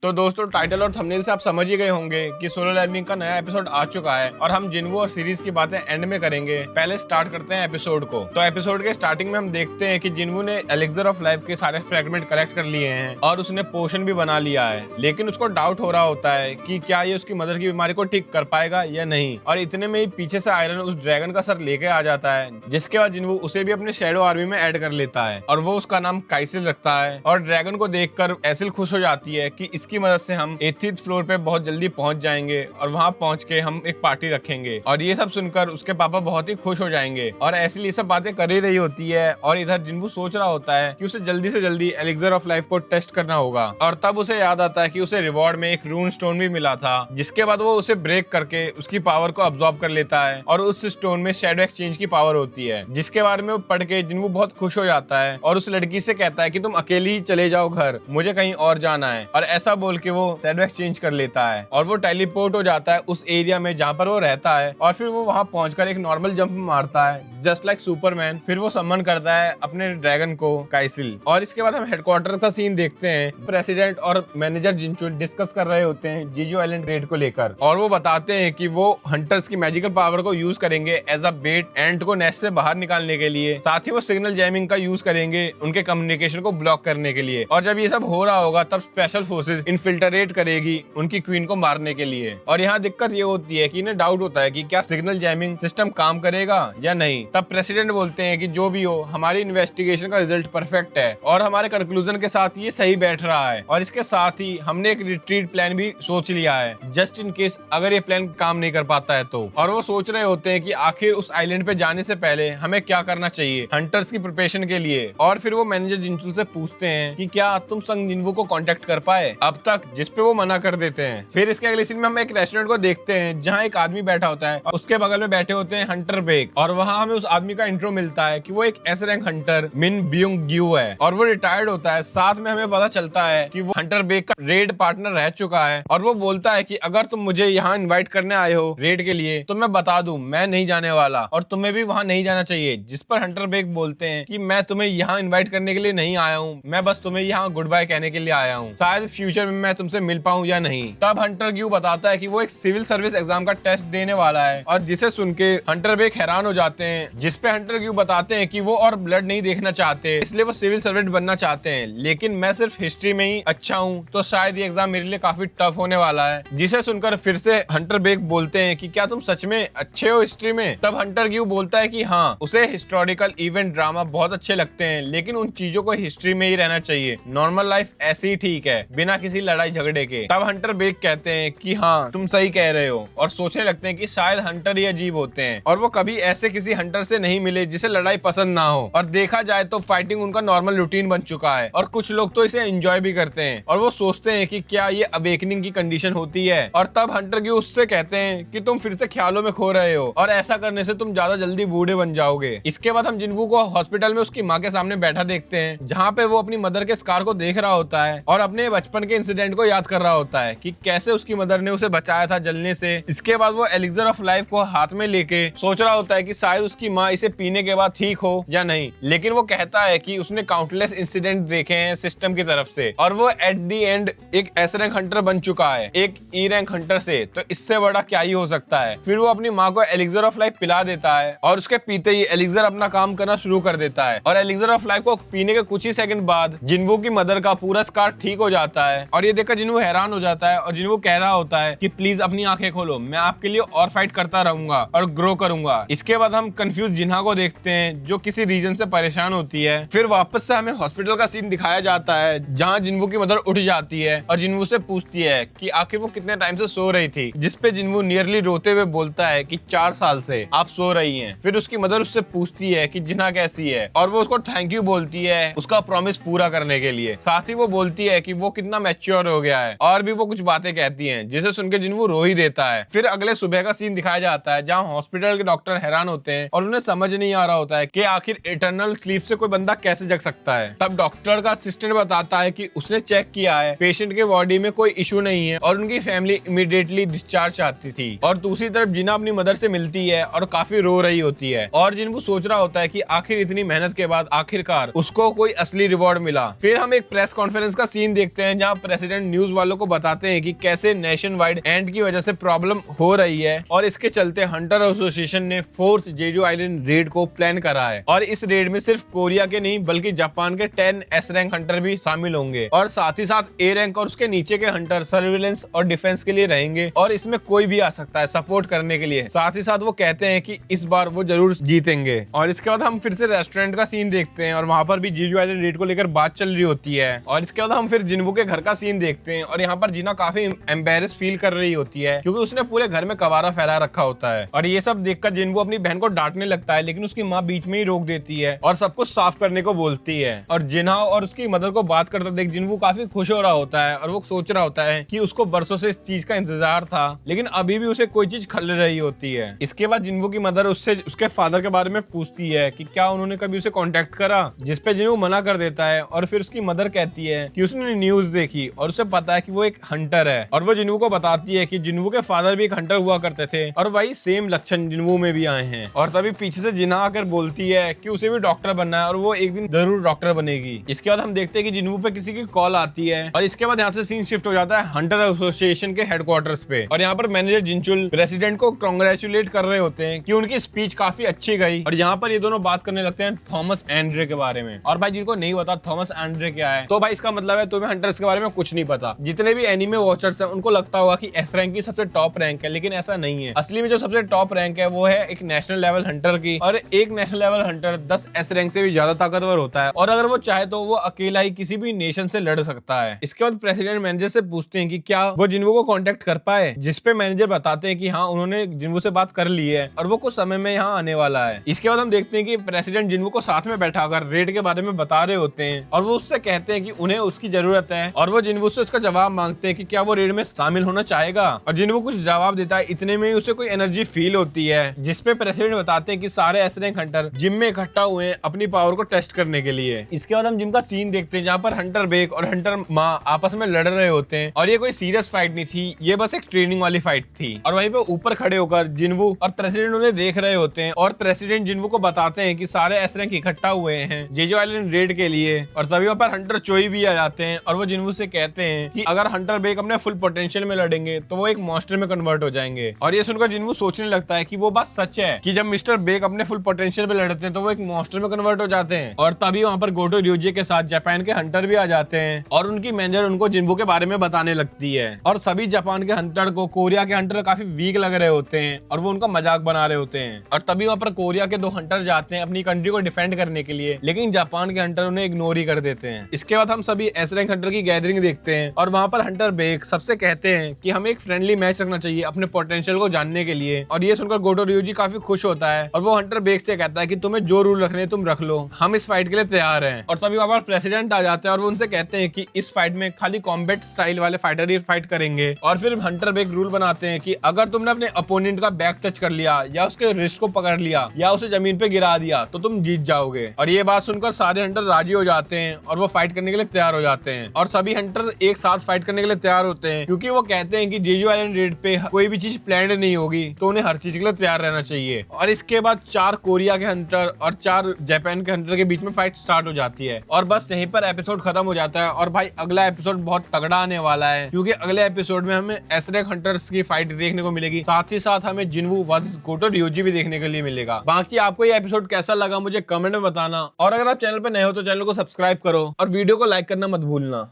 तो दोस्तों टाइटल और थंबनेल से आप समझ ही गए होंगे कि सोलो लेवलिंग का नया एपिसोड आ चुका है और हम जिन्वो और सीरीज की बातें एंड में करेंगे। पहले स्टार्ट करते हैं एपिसोड को। तो एपिसोड के स्टार्टिंग में हम देखते हैं कि जिन्वो ने एलिक्सर ऑफ लाइफ के सारे फ्रेगमेंट कलेक्ट कर लिए हैं और उसने पोशन भी बना लिया है, लेकिन उसको डाउट हो रहा होता है कि क्या ये उसकी मदर की बीमारी को ठीक कर पाएगा या नहीं। और इतने में ही पीछे से आयरन उस ड्रैगन का सर लेके आ जाता है, जिसके बाद जिन्वो उसे भी अपने शैडो आर्मी में ऐड कर लेता है और वो उसका नाम काइसिल रखता है। और ड्रैगन को देखकर एसिल खुश हो जाती है कि इसकी मदद से हम 8th फ्लोर पे बहुत जल्दी पहुंच जाएंगे और वहां पहुंच के हम एक पार्टी रखेंगे। और ये सब सुनकर उसके पापा बहुत ही खुश हो जाएंगे और ऐसी ये सब बातें कर ही रही होती है। और इधर जिन्वो सोच रहा होता है कि उसे जल्दी से जल्दी एलिक्सर ऑफ लाइफ को टेस्ट करना होगा। और तब उसे याद आता है कि उसे रिवॉर्ड में एक रून स्टोन भी मिला था, जिसके बाद वो उसे ब्रेक करके उसकी पावर को अब्सॉर्ब कर लेता है और उस स्टोन में शैडो एक्सचेंज की पावर होती है, जिसके बारे में वो पढ़ के जिन्वो बहुत खुश हो जाता है और उस लड़की से कहता है कि तुम अकेली ही चले जाओ घर, मुझे कहीं और जाना है। और ऐसा बोल के वो शैडो एक्सचेंज कर लेता है और वो टेलीपोर्ट हो जाता है उस एरिया में जहाँ पर वो रहता है। और फिर वो वहाँ पहुंचकर एक नॉर्मल जंप मारता है जस्ट लाइक सुपरमैन। फिर वो समन करता है अपने ड्रैगन को, काइसिल। और इसके बाद हम हेडक्वार्टर का सीन देखते हैं। प्रेसिडेंट और मैनेजर जिनचुल डिस्कस कर रहे होते हैं जीजो आइलैंड रेड को लेकर, और वो बताते हैं कि वो हंटर्स की मैजिकल पावर को यूज करेंगे एज अ बेट एंट को नेस्ट से बाहर निकालने के लिए। साथ ही वो सिग्नल जैमिंग का यूज करेंगे उनके कम्युनिकेशन को ब्लॉक करने के लिए। और जब ये सब हो रहा होगा तब स्पेशल फोर्सेस इन्फिल्ट्रेट करेगी उनकी क्वीन को मारने के लिए। और यहाँ दिक्कत ये होती है कि इन्हें डाउट होता है कि क्या सिग्नल जैमिंग सिस्टम काम करेगा या नहीं। तब प्रेसिडेंट बोलते हैं कि जो भी हो, हमारी इन्वेस्टिगेशन का रिजल्ट परफेक्ट है और हमारे कंक्लूजन के साथ ये सही बैठ रहा है। और इसके साथ ही हमने एक रिट्रीट प्लान भी सोच लिया है जस्ट इन केस अगर ये प्लान काम नहीं कर पाता है तो। और वो सोच रहे होते हैं कि आखिर उस आइलैंड पे जाने से पहले हमें क्या करना चाहिए हंटर्स की प्रिपरेशन के लिए। और फिर वो मैनेजर जिनचुल से पूछते हैं कि क्या तुम संग जिन्वो को कांटेक्ट कर पाए अब तक, जिसपे वो मना कर देते हैं। फिर इसके अगले सीन में हम एक रेस्टोरेंट को देखते हैं जहाँ एक आदमी बैठा होता है और उसके बगल में बैठे होते हैं हंटर बेक। और वहाँ हमें उस आदमी का इंट्रो मिलता है कि वो एक एस रैंक हंटर मिन ब्यूंग ग्यू है और वो रिटायर्ड होता है। साथ में हमें पता चलता है कि वो हंटर बेक का रेड पार्टनर रह चुका है। और वो बोलता है कि अगर तुम मुझे यहाँ इन्वाइट करने आए हो रेड के लिए तो मैं बता दूं मैं नहीं जाने वाला और तुम्हें भी वहाँ नहीं जाना चाहिए। जिस पर हंटर बेक बोलते हैं कि मैं तुम्हें यहाँ इन्वाइट करने के लिए नहीं आया हूँ, मैं बस तुम्हें यहाँ गुड बाय कहने के लिए आया हूँ, शायद फ्यूचर में मैं तुमसे मिल पाऊँ या नहीं। तब हंटर ग्यू बताता है कि वो एक सिविल सर्विस एग्जाम का टेस्ट देने वाला है और जिसे सुन के हंटर बेक हैरान हो जाते हैं। जिस पे हंटर ग्यू बताते हैं कि वो और ब्लड नहीं देखना चाहते, इसलिए वो सिविल सर्वेंट बनना चाहते हैं, लेकिन मैं सिर्फ हिस्ट्री में ही अच्छा हूँ तो शायद ये एग्जाम मेरे लिए काफी टफ होने वाला है। जिसे सुनकर फिर से हंटर बेक बोलते हैं कि क्या तुम सच में अच्छे हो हिस्ट्री में। तब हंटर ग्यू बोलता है कि हाँ, उसे हिस्टोरिकल इवेंट ड्रामा बहुत अच्छे लगते हैं, लेकिन उन चीजों को हिस्ट्री में ही रहना चाहिए, नॉर्मल लाइफ ऐसी ही ठीक है बिना किसी लड़ाई झगड़े के। तब हंटर बेक कहते हैं कि हाँ तुम सही कह रहे हो और सोचने लगते हैं कि शायद हंटर ही अजीब होते हैं और वो कभी ऐसे किसी हंटर से नहीं मिले जिसे लड़ाई पसंद ना हो। और देखा जाए तो फाइटिंग उनका नॉर्मल रूटीन बन चुका है और कुछ लोग तो इसे एंजॉय भी करते हैं। और वो सोचते हैं कि क्या ये अवेकनिंग की कंडीशन होती है। और तब हंटर ग्यू उससे कहते हैं कि तुम फिर से ख्यालों में खो रहे हो और ऐसा करने से तुम ज्यादा जल्दी बूढ़े बन जाओगे। इसके बाद हम जिन्वो को हॉस्पिटल में उसकी माँ के सामने बैठा देखते हैं, जहाँ पे वो अपनी मदर के स्कार को देख रहा होता है और अपने बचपन के इंसिडेंट को याद कर रहा होता है कि कैसे उसकी मदर ने उसे बचाया था जलने से। इसके बाद वो एलिक्सर ऑफ लाइफ को हाथ में लेके सोच रहा होता है कि शायद उसकी माँ इसे पीने के बाद ठीक हो या नहीं, लेकिन वो कहता है कि उसने काउंटलेस इंसिडेंट देखे हैं सिस्टम की तरफ से और वो एट दी एंड एक एस रैंक हंटर बन चुका है एक ई रैंक हंटर से, तो इससे बड़ा क्या ही हो सकता है। फिर वो अपनी माँ को एलिक्सर ऑफ लाइफ पिला देता है और उसके पीते ही एलिक्सर अपना काम करना शुरू कर देता है। और एलिक्सर ऑफ लाइफ को पीने के कुछ ही सेकंड बाद जिन्वो की मदर का पूरा स्कार ठीक हो जाता है। और ये देखकर जिन्वो हैरान हो जाता है और जिन्वो कह रहा होता है कि प्लीज अपनी आंखें खोलो, मैं आपके लिए और फाइट करता रहूंगा और ग्रो करूंगा। इसके बाद हम कंफ्यूज जिन्हा को देखते हैं जो किसी रीजन से परेशान होती है। फिर वापस से हमें हॉस्पिटल का सीन दिखाया जाता है जहाँ जिन्वो की मदर उठ जाती है और जिन्वो से पूछती है कि आखिर वो कितने टाइम से सो रही थी, जिसपे जिन्वो नियरली रोते हुए बोलता है कि 4 साल से आप सो रही हैं। फिर उसकी मदर उससे पूछती है कि जिन्हा कैसी है और वो उसको थैंक यू बोलती है उसका प्रॉमिस पूरा करने के लिए। साथ ही वो बोलती है कि वो कितना मैच्योर हो गया है और भी वो कुछ बातें कहती हैं जिसे सुनकर जिन्वो रो ही देता है। फिर अगले सुबह का सीन दिखाया जाता है जहाँ हॉस्पिटल के डॉक्टर हैरान होते हैं और उन्हें समझ नहीं आ रहा होता है कि आखिर इटर्नल स्लीप से कोई बंदा कैसे जग सकता है। तब डॉक्टर का असिस्टेंट बताता है कि उसने चेक किया है पेशेंट के बॉडी में कोई इशू नहीं है और उनकी फैमिली इमीडिएटली डिस्चार्ज चाहती थी। और दूसरी तरफ जिन्हा अपनी मदर से मिलती है और काफी रो रही होती है और जिन्वो सोच रहा होता है कि आखिर इतनी मेहनत के बाद आखिरकार उसको कोई असली रिवॉर्ड मिला। फिर हम एक प्रेस कॉन्फ्रेंस का सीन देखते हैं जहाँ प्रेसिडेंट न्यूज वालों को बताते हैं कि कैसे नेशन वाइड एंड की वजह से प्रॉब्लम हो रही है और इसके चलते हंटर एसोसिएशन ने फोर्स जेजू आइलैंड रेड को प्लान करा है। और इस रेड में सिर्फ कोरिया के नहीं बल्कि जापान के 10 एस रैंक हंटर भी शामिल होंगे और साथ ही साथ ए रैंक और उसके नीचे के हंटर सर्विलेंस और डिफेंस के लिए रहेंगे और इसमें कोई भी आ सकता है सपोर्ट करने के लिए। साथ ही साथ वो कहते हैं कि इस बार वो जरूर जीतेंगे। और इसके बाद हम फिर से रेस्टोरेंट का सीन देखते हैं और वहां पर भी जेजू आइलैंड रेड को लेकर बात चल रही होती है। और इसके बाद हम फिर जिन्वू के घर का सीन देखते हैं और यहाँ पर जीना काफी एम्बेरस फील कर रही होती है क्योंकि उसने पूरे घर में कबाड़ा फैला रखा होता है। और ये सब देखकर जिन्वू अपनी बहन को डांटने लगता है लेकिन उसकी माँ बीच में ही रोक देती है और सब कुछ साफ करने को बोलती है। और जिन्हा और उसकी मदर को बात करता देख जिन्वू काफी खुश हो रहा होता है और वो सोच रहा होता है कि उसको बरसों से इस चीज का इंतजार था लेकिन अभी भी उसे कोई चीज खल रही होती है। इसके बाद जिन्वू की मदर उससे उसके फादर के बारे में पूछती है कि क्या उन्होंने कभी उसे कांटेक्ट करा, जिसपे जिन्वू मना कर देता है। और फिर उसकी मदर कहती है कि उसने न्यूज देखी और उसे पता है कि वो एक हंटर है और वो जिन्वू को बताती है कि जिन्वू के फादर भी एक हंटर हुआ करते थे और वही सेम लक्षण जिन्वू में भी आए हैं। और तभी पीछे से जिन्हा आकर बोलती है कि उसे भी डॉक्टर बनना है और वो एक दिन जरूर डॉक्टर बनेगी। इसके बाद हम देखते हैं कि जिन्वू पे किसी की कॉल आती है और इसके बाद यहाँ से सीन शिफ्ट हो जाता है हंटर एसोसिएशन के हेडक्वार्टर्स पे और यहाँ पर मैनेजर जिनचुल प्रेसिडेंट को कांग्रेचुलेट कर रहे होते हैं कि उनकी स्पीच काफी अच्छी गई। और यहाँ पर ये दोनों बात करने लगते हैं थॉमस एंड्रे के बारे में। और भाई जिनको नहीं पता थॉमस एंड्रे क्या है तो भाई इसका मतलब है तुम्हें हंटर्स के बारे में कुछ नहीं पता। जितने भी एनिमे वॉचर्स हैं उनको लगता होगा कि एस रैंक की सबसे टॉप रैंक है लेकिन ऐसा नहीं है। असली में जो सबसे टॉप रैंक है वो है एक नेशनल लेवल हंटर की और एक national level Hunter 10 S rank से भी ज्यादा ताकतवर होता है और अगर वो चाहे तो वो अकेला ही किसी भी नेशन से लड़ सकता है। इसके बाद प्रेसिडेंट मैनेजर से पूछते हैं कि क्या वो जिन्वू को कांटेक्ट कर पाए, जिसपे मैनेजर बताते हैं कि हाँ उन्होंने जिन्वू से बात कर ली है और वो कुछ समय में यहाँ आने वाला है। इसके बाद हम देखते हैं कि प्रेसिडेंट जिन्वू को साथ में बैठाकर रेड के बारे में बता रहे होते हैं और वो उससे कहते हैं कि उन्हें उसकी जरूरत है और वो जिन्वू से उसका जवाब मांगते हैं कि क्या वो रेड में शामिल होना चाहेगा। और जिन्वू कुछ जवाब देता है, इतने में ही उसे कोई एनर्जी फील होती है जिसपे प्रेसिडेंट बताते हैं कि सारे एस रैंक हंटर जिम में इकट्ठा हुए हैं अपनी पावर को टेस्ट करने के लिए। इसके बाद हम जिम का सीन देखते हैं जहाँ पर हंटर बेक और हंटर माँ आपस में लड़ रहे होते हैं और ये कोई सीरियस फाइट नहीं थी, ये बस एक ट्रेनिंग वाली फाइट थी। और वहीं पे ऊपर खड़े होकर जिन्वू और प्रेसिडेंट उन्हें देख रहे होते हैं और प्रेसिडेंट जिन्वू को बताते हैं कि सारे एस रैंक इकट्ठा हुए हैं जेजू आइलैंड रेड के लिए। और तभी वहाँ पर हंटर चोई भी आ जाते हैं और वो जिन्वू से कहते हैं कि अगर हंटर बेक अपने फुल पोटेंशियल में लड़ेंगे तो वो एक मॉन्स्टर में कन्वर्ट हो जाएंगे। और ये सुनकर जिन्वू सोचने लगता है कि वो बात सच है कि जब मिस्टर बेक अपने फुल पोटेंशियल में लड़ते हैं तो वो एक मॉन्स्टर में कन्वर्ट हो जाते हैं। और तभी वहाँ पर गोटो ryuji के साथ जापान के हंटर भी आ जाते हैं और उनकी मैनेजर उनको जिन्वू के बारे में बताने लगती है। और सभी जापान के हंटर को कोरिया के हंटर काफी वीक लग रहे होते हैं और वो उनका मजाक बना रहे होते हैं। और तभी वहाँ पर कोरिया के 2 हंटर जाते हैं अपनी कंट्री को डिफेंड करने के लिए लेकिन जापान के हंटर उन्हें इग्नोर ही कर देते हैं। इसके बाद हम सभी एस रैंक हंटर की गैदरिंग देखते हैं और वहाँ पर हंटर बेक सबसे कहते हैं कि हमें एक फ्रेंडली मैच रखना चाहिए अपने पोटेंशियल को जानने के लिए। और ये सुनकर गोटो ryuji काफी खुश होता है और वो हंटर बेक से कहता है कि तुम्हें जो रूल रखने तुम रख लो, हम इस फाइट के लिए तैयार हैं। और तभी वहाँ पर प्रेसिडेंट आ जाते हैं और वो उनसे कहते हैं कि इस फाइट में खाली कॉम्बैट स्टाइल वाले फाइटर ही फाइट करेंगे। और फिर हंटर बेक रूल बनाते हैं कि अगर तुमने अपने अपोनेंट का बैक टच कर लिया या उसके रिस्ट को पकड़ लिया या उसे जमीन पे गिरा दिया तो तुम जीत जाओगे। और ये बात सुनकर सारे हंटर राजी हो जाते हैं और वो फाइट करने के लिए तैयार हो जाते हैं। और सभी हंटर एक साथ फाइट करने के लिए तैयार होते हैं क्योंकि वो कहते हैं कि जेजू आइलैंड रेड पे कोई भी चीज प्लान्ड नहीं होगी तो उन्हें हर चीज के लिए तैयार रहना चाहिए। और इसके बाद 4 कोरिया के हंटर और 4 जापान के हंटर के बीच में फाइट स्टार्ट हो जाती है और बस यहीं पर एपिसोड खत्म हो जाता है। और भाई अगला एपिसोड बहुत तगड़ा आने वाला है क्योंकि अगले एपिसोड में हमें एस रैंक हंटर्स की फाइट देखने को मिलेगी, साथ ही साथ हमें जिन्वू वर्सेस गोटो ryuji भी देखने के लिए मिलेगा। बाकी आपको ये एपिसोड कैसा लगा मुझे कमेंट में बताना और अगर आप चैनल पे नए हो तो चैनल को सब्सक्राइब करो और वीडियो को लाइक करना मत भूलना।